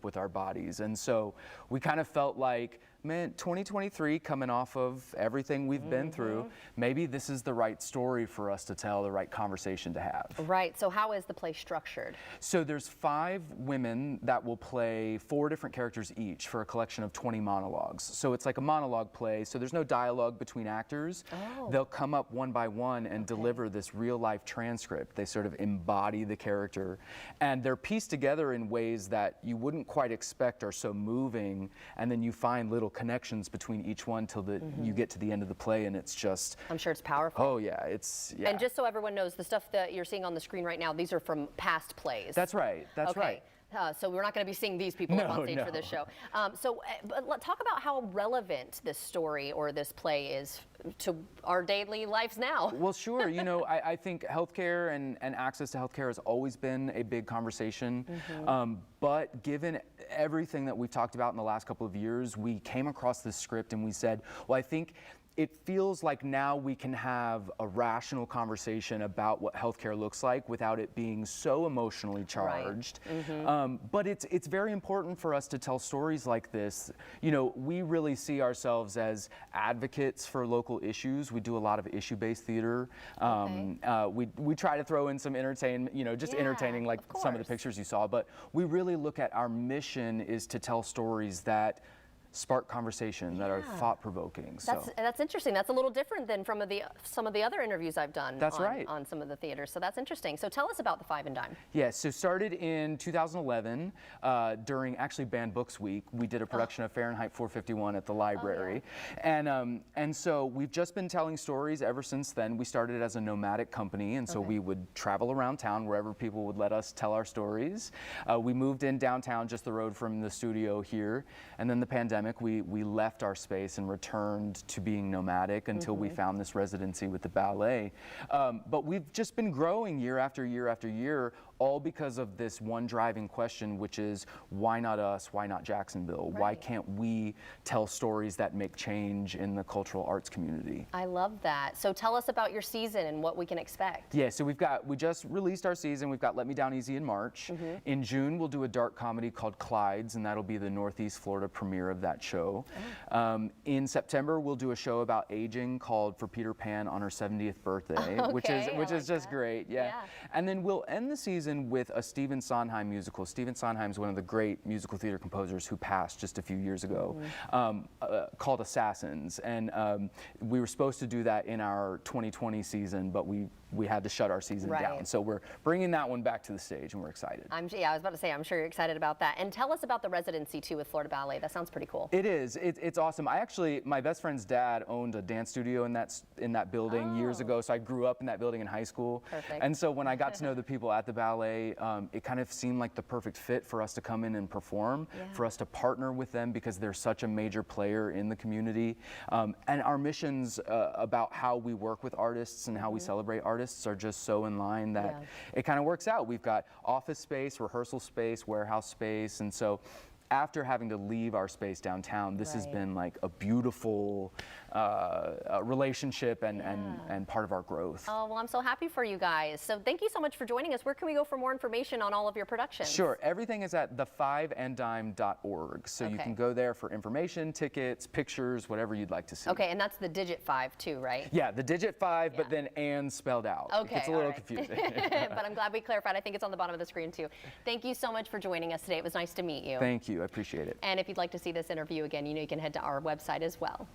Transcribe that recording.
with our bodies. And so we kind of felt like, man, 2023, coming off of everything we've been through, maybe this is the right story for us to tell, the right conversation to have. Right. So how is the play structured? So there's 5 women that will play 4 different characters each for a collection of 20 monologues. So it's like a monologue play. So there's no dialogue between actors. Oh. They'll come up one by one and deliver this real life transcript. They sort of embody the character, and they're pieced together in ways that you wouldn't quite expect are so moving, and then you find little connections between each one till you get to the end of the play, and it's just, I'm sure it's powerful. oh yeah, it's, yeah. And just so everyone knows, the stuff that you're seeing on the screen right now, these are from past plays. That's right, that's right. So we're not going to be seeing these people up on stage for this show. But let's talk about how relevant this story or this play is to our daily lives now. Well, sure. You know, I think healthcare and access to healthcare has always been a big conversation. But given everything that we've talked about in the last couple of years, we came across this script and we said, well, I think it feels like now we can have a rational conversation about what healthcare looks like without it being so emotionally charged. Right. But it's very important for us to tell stories like this. You know, we really see ourselves as advocates for local issues. We do a lot of issue-based theater. We try to throw in some entertainment, you know, just entertaining like some of the pictures you saw. But we really look at our mission is to tell stories that spark conversation, that are thought-provoking. That's interesting. That's a little different than from some of the other interviews I've done on some of the theaters. So that's interesting. So tell us about the Five and Dime. Yeah, so started in 2011 during actually Banned Books Week. We did a production of Fahrenheit 451 at the library. And so we've just been telling stories ever since then. We started as a nomadic company, and so we would travel around town wherever people would let us tell our stories. We moved in downtown, just the road from the studio here, and then the pandemic, we left our space and returned to being nomadic until we found this residency with the ballet. But we've just been growing year after year after year, all because of this one driving question, which is, why not us? Why not Jacksonville? Why can't we tell stories that make change in the cultural arts community? I love that. So tell us about your season and what we can expect. Yeah, so we just released our season. We've got Let Me Down Easy in March. In June, we'll do a dark comedy called Clydes, and that'll be the Northeast Florida premiere of that show. In September, we'll do a show about aging called For Peter Pan on her 70th birthday, which is just great. Yeah. And then we'll end the season with a Stephen Sondheim musical. Stephen Sondheim's one of the great musical theater composers who passed just a few years ago, called Assassins. And we were supposed to do that in our 2020 season, but we had to shut our season down. So we're bringing that one back to the stage, and we're excited. I was about to say, I'm sure you're excited about that. And tell us about the residency too with Florida Ballet. That sounds pretty cool. It is. It's awesome. My best friend's dad owned a dance studio in that building years ago, so I grew up in that building in high school. Perfect. And so when I got to know the people at the ballet, it kind of seemed like the perfect fit for us to come in and perform, for us to partner with them because they're such a major player in the community. And our missions about how we work with artists and how we celebrate artists are just so in line that it kind of works out. We've got office space, rehearsal space, warehouse space, and so after having to leave our space downtown, this has been like a beautiful relationship and part of our growth. Oh, well, I'm so happy for you guys. So thank you so much for joining us. Where can we go for more information on all of your productions? Sure. Everything is at thefiveanddime.org. So you can go there for information, tickets, pictures, whatever you'd like to see. Okay, and that's the digit 5 too, right? Yeah, the digit 5, but then and spelled out. Okay, it's a little confusing. But I'm glad we clarified. I think it's on the bottom of the screen too. Thank you so much for joining us today. It was nice to meet you. Thank you. I appreciate it. And if you'd like to see this interview again, you know you can head to our website as well.